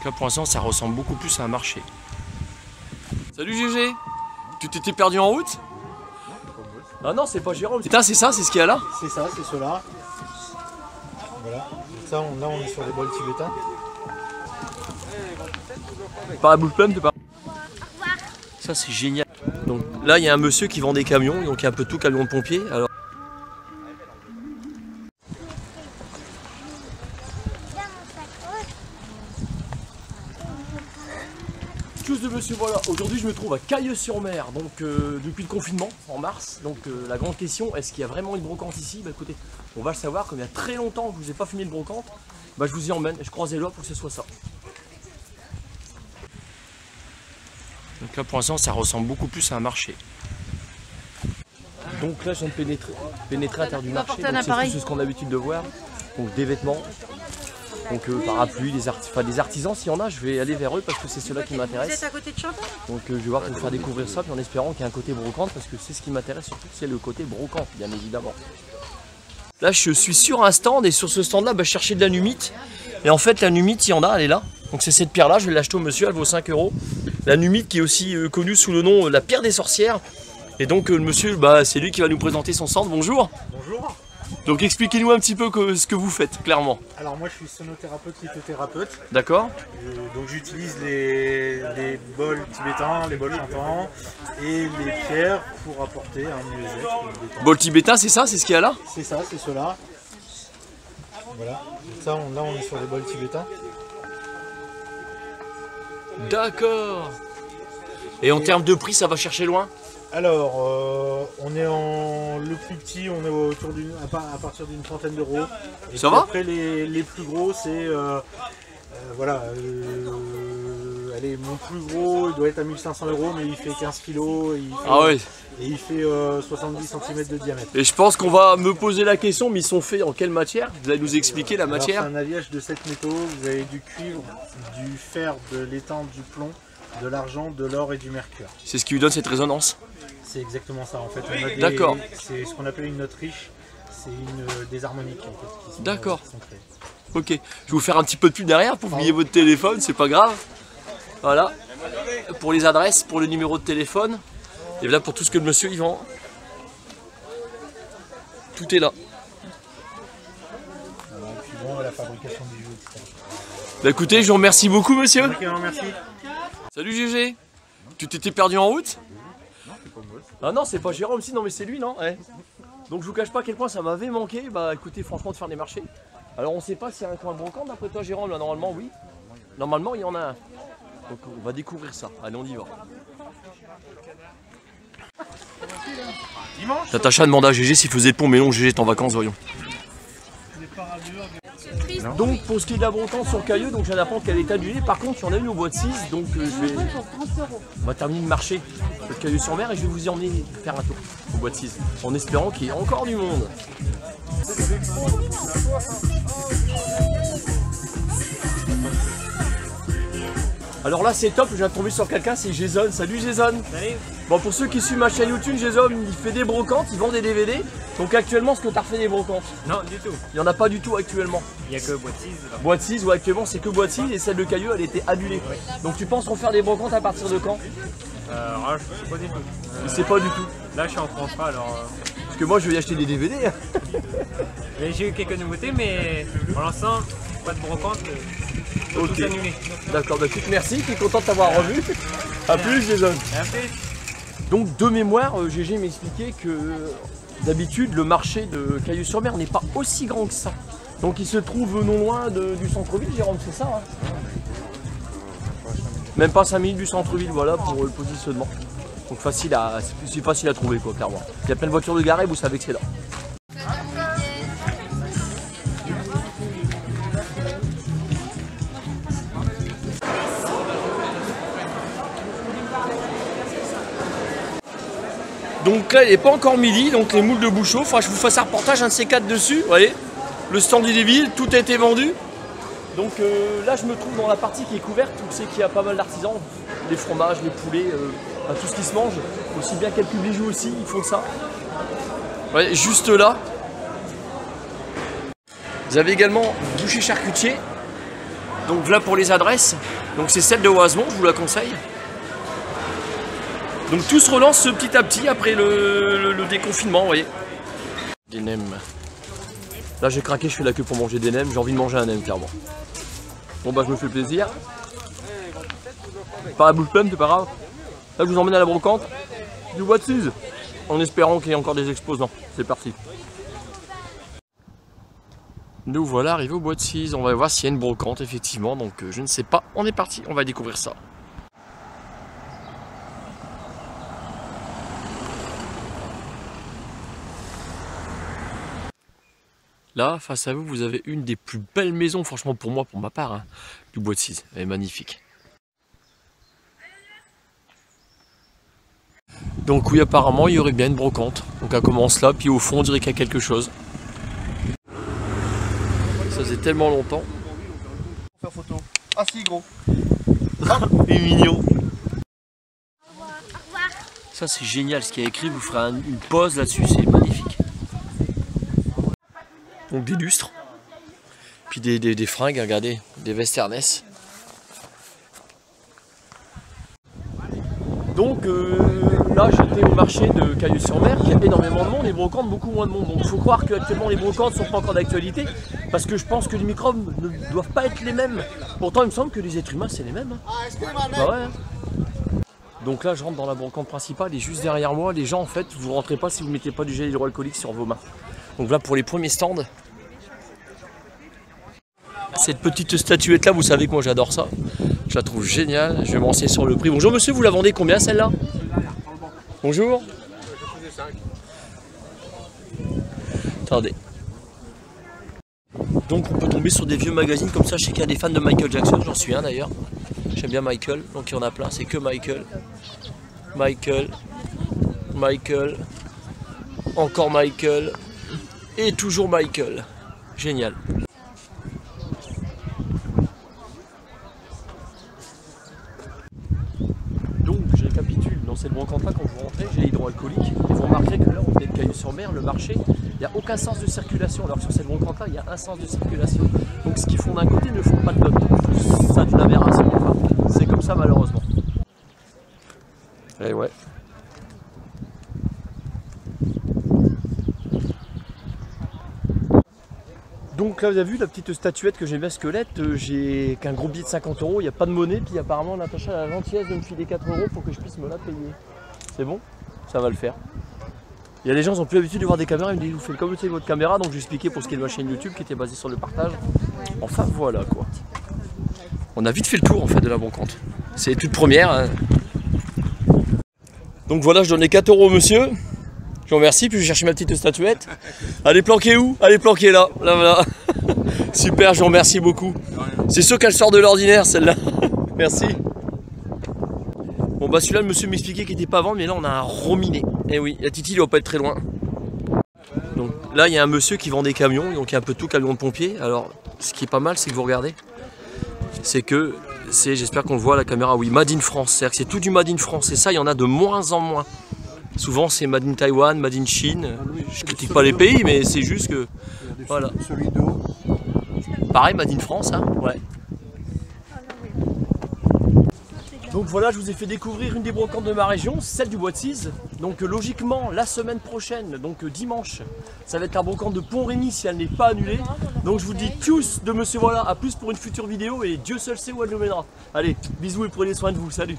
Donc là pour l'instant ça ressemble beaucoup plus à un marché. Salut GG. Tu t'étais perdu en route? Ah non, c'est pas Jérôme. Putain, c'est ça, c'est ce qu'il y a là? C'est ça, c'est cela. Voilà. Ça, là on est sur les bols tibétains. Par la boule plum, t'es pas? Ça c'est génial. Donc là il y a un monsieur qui vend des camions, donc il y a un peu tout camion de pompiers. Alors excuse de monsieur, voilà, aujourd'hui je me trouve à Cailleux-sur-Mer, donc depuis le confinement en mars. Donc la grande question, est-ce qu'il y a vraiment une brocante ici? Bah écoutez, on va le savoir, comme il y a très longtemps que je vous ai pas filmé de brocante, bah je vous y emmène et je croise les doigts pour que ce soit ça. Donc là pour l'instant ça ressemble beaucoup plus à un marché. Donc là je viens de pénétrer à l'intérieur du marché, c'est ce qu'on a l'habitude de voir. Donc des vêtements, donc parapluies, des artisans s'il y en a, je vais aller vers eux parce que c'est ceux-là qui m'intéressent. Vous êtes à côté de Chantal? Donc je vais voir pour vous faire découvrir ça, puis en espérant qu'il y ait un côté brocante, parce que c'est ce qui m'intéresse surtout, c'est le côté brocante bien évidemment. Là je suis sur un stand et sur ce stand là je cherchais de la numite. Et en fait la numite il y en a, elle est là. Donc c'est cette pierre là, je vais l'acheter au monsieur, elle vaut 5 €. La numite qui est aussi connue sous le nom la pierre des sorcières. Et donc le monsieur, c'est lui qui va nous présenter son stand. Bonjour. Bonjour. Donc expliquez-nous un petit peu ce que vous faites clairement. Alors moi je suis sonothérapeute, lithothérapeute. D'accord. Donc j'utilise les bols tibétains, les bols chantants et les pierres pour apporter un mieux-être. Bol tibétain, c'est ça, c'est ce qu'il y a là? C'est ça, c'est cela. Voilà. Donc ça, là on est sur les bols tibétains. D'accord. Et en termes de prix, ça va chercher loin? Alors, on est le plus petit, on est autour à partir d'une trentaine d'euros. Ça va? Après les plus gros, c'est voilà. Allez, mon plus gros, il doit être à 1500 €, mais il fait 15 kg. Et il fait 70 cm de diamètre. Et je pense qu'on va me poser la question, mais ils sont faits en quelle matière? Vous allez nous expliquer la matière? C'est un alliage de 7 métaux. Vous avez du cuivre, du fer, de l'étain, du plomb, de l'argent, de l'or et du mercure. C'est ce qui lui donne cette résonance? C'est exactement ça en fait. D'accord. C'est ce qu'on appelle une note riche. C'est des harmoniques en fait. D'accord. Ok. Je vais vous faire un petit peu de pub derrière pour oublier votre téléphone, c'est pas grave. Voilà. Pour les adresses, pour le numéro de téléphone. Et voilà pour tout ce que le monsieur y vend. Tout est là. Voilà, et puis bon, la fabrication des jeux, etc. Bah écoutez, je vous remercie beaucoup monsieur. Ok, merci. Salut GG. Tu t'étais perdu en route? Ah non, c'est pas Jérôme, si, non mais c'est lui, non ouais. Donc je vous cache pas à quel point ça m'avait manqué, écoutez, franchement, de faire des marchés. Alors on sait pas s'il y a un coin brocante d'après toi Jérôme, là normalement oui. Normalement il y en a un. Donc on va découvrir ça, allez on y va. Natacha demanda à GG s'il faisait le pont, mais non, GG est en vacances, voyons. Donc pour ce qui est de la brocante sur Cailleux, donc je viens d'apprendre qu'elle est annulée. Par contre, il y en a une au bois de 6, donc on va terminer le marché de Cailleux-sur-Mer et je vais vous y emmener faire un tour au bois de 6, en espérant qu'il y ait encore du monde. Alors là c'est top, je viens de tomber sur quelqu'un, c'est Jason. Salut Jason. Salut. Bon, pour ceux qui suivent ma chaîne YouTube, Jason il fait des brocantes, il vend des DVD. Donc actuellement, est-ce que tu as refait des brocantes? Non, du tout. Il n'y en a pas du tout actuellement. Il n'y a que bois de 6. Bois de 6, ouais, actuellement c'est que bois de 6 et celle de Cailleux elle était annulée. Oui. Donc tu penses refaire des brocantes à partir de quand? Je sais pas du tout. Je sais pas du tout. Là je suis en contrat alors. Parce que moi je vais y acheter des DVD. J'ai eu quelques nouveautés mais pour l'instant, pas de brocante. Ok. D'accord, bah écoute, merci, je suis content de t'avoir revu. A plus Jason. À plus. Donc de mémoire, GG m'expliquait que d'habitude le marché de Cailleux-sur-Mer n'est pas aussi grand que ça. Donc il se trouve non loin du centre-ville, Jérôme, c'est ça hein? Même pas 5 minutes du centre-ville, voilà pour le positionnement. Donc c'est facile à trouver quoi, clairement. Il y a plein de voitures de garées, vous savez que c'est là. Donc là il n'est pas encore midi, donc les moules de Bouchot, il faudra que je vous fasse un reportage, un de ces 4 dessus, vous voyez. Le stand il est vide, tout a été vendu. Donc là je me trouve dans la partie qui est couverte, où c'est qu'il y a pas mal d'artisans, les fromages, les poulets, tout ce qui se mange, aussi bien quelques bijoux aussi, ils font ça. Ouais, juste là. Vous avez également boucher charcutier. Donc voilà pour les adresses. Donc c'est celle de Oisemont, je vous la conseille. Donc tout se relance petit à petit après le déconfinement, vous voyez. Des nems. Là j'ai craqué, je fais la queue pour manger des nems. J'ai envie de manger un nem clairement. Bon bah je me fais plaisir. Pas la bouche pleine, c'est pas grave. Là je vous emmène à la brocante du Bois de Suse. En espérant qu'il y ait encore des exposants. C'est parti. Nous voilà arrivés au Bois de Suse. On va voir s'il y a une brocante effectivement. Donc je ne sais pas. On est parti, on va découvrir ça. Là, face à vous, vous avez une des plus belles maisons, franchement pour moi, pour ma part, hein, du Bois de Suse. Elle est magnifique. Donc oui, apparemment, il y aurait bien une brocante. Donc elle commence là, puis au fond, on dirait qu'il y a quelque chose. Ça faisait tellement longtemps. Faire photo. Ah si, gros. Il est mignon. Ça, c'est génial ce qu'il y a écrit. Vous ferez une pause là-dessus, c'est magnifique. Donc des lustres, puis des fringues, regardez, des vestes Ernest. Donc là j'étais au marché de Caillou-sur-Mer, il y a énormément de monde, les brocantes beaucoup moins de monde. Donc il faut croire qu'actuellement les brocantes ne sont pas encore d'actualité, parce que je pense que les microbes ne doivent pas être les mêmes. Pourtant il me semble que les êtres humains c'est les mêmes. Bah ouais. Donc là je rentre dans la brocante principale et juste derrière moi, les gens en fait, vous ne rentrez pas si vous ne mettez pas du gel hydroalcoolique sur vos mains. Donc là pour les premiers stands. Cette petite statuette là, vous savez que moi j'adore ça. Je la trouve géniale. Je vais me renseigner sur le prix. Bonjour monsieur, vous la vendez combien celle-là? Bonjour. Attendez. Donc on peut tomber sur des vieux magazines comme ça. Je sais qu'il y a des fans de Michael Jackson, j'en suis un d'ailleurs. J'aime bien Michael, donc il y en a plein. C'est que Michael. Michael. Michael. Encore Michael. Et toujours Michael. Génial. Donc je récapitule, dans cette brocante là quand vous rentrez, j'ai l'hydroalcoolique et vous remarquerez que là on est de Caillou-sur-Mer, le marché, il n'y a aucun sens de circulation, alors que sur cette brocante là il y a un sens de circulation. Donc ce qu'ils font d'un côté ne font pas de l'autre. Ça d'une aberration, enfin, c'est comme ça malheureusement. Et ouais. Donc là vous avez vu la petite statuette que j'ai mis à squelette, j'ai qu'un gros billet de 50 €, il n'y a pas de monnaie, puis apparemment Natacha a la gentillesse de me filer 4 € pour que je puisse me la payer. C'est bon? Ça va le faire. Il y a des gens qui n'ont plus l'habitude de voir des caméras, ils me disent vous faites comme vous savez votre caméra, donc j'ai expliqué pour ce qui est de ma chaîne YouTube qui était basée sur le partage. Enfin voilà quoi. On a vite fait le tour en fait de la brocante. C'est toute première. Hein. Donc voilà, je donnais 4 € au monsieur. Je vous remercie, puis je vais chercher ma petite statuette. Elle est planquée où? Elle est planquée là. Là voilà. Super, je vous remercie beaucoup. C'est sûr qu'elle sort de l'ordinaire celle-là. Merci. Bon bah celui-là le monsieur m'expliquait qu'il n'était pas à vendre, mais là on a un rominé. Eh oui, la Titi il doit pas être très loin. Donc là il y a un monsieur qui vend des camions, donc il y a un peu tout camion de pompiers. Alors ce qui est pas mal c'est que vous regardez, c'est que j'espère qu'on le voit à la caméra, oui, Made in France, c'est-à-dire que c'est tout du Made in France, et ça il y en a de moins en moins. Souvent c'est Made in Taïwan, Made in Chine, je critique pas les pays mais c'est juste que, voilà. Pareil Made in France, hein, ouais. Donc voilà, je vous ai fait découvrir une des brocantes de ma région, celle du Bois de Suse. Donc logiquement, la semaine prochaine, donc dimanche, ça va être la brocante de Pont-Rémy si elle n'est pas annulée. Donc je vous dis tous de monsieur voilà, à plus pour une future vidéo et Dieu seul sait où elle nous mènera. Allez, bisous et prenez soin de vous, salut.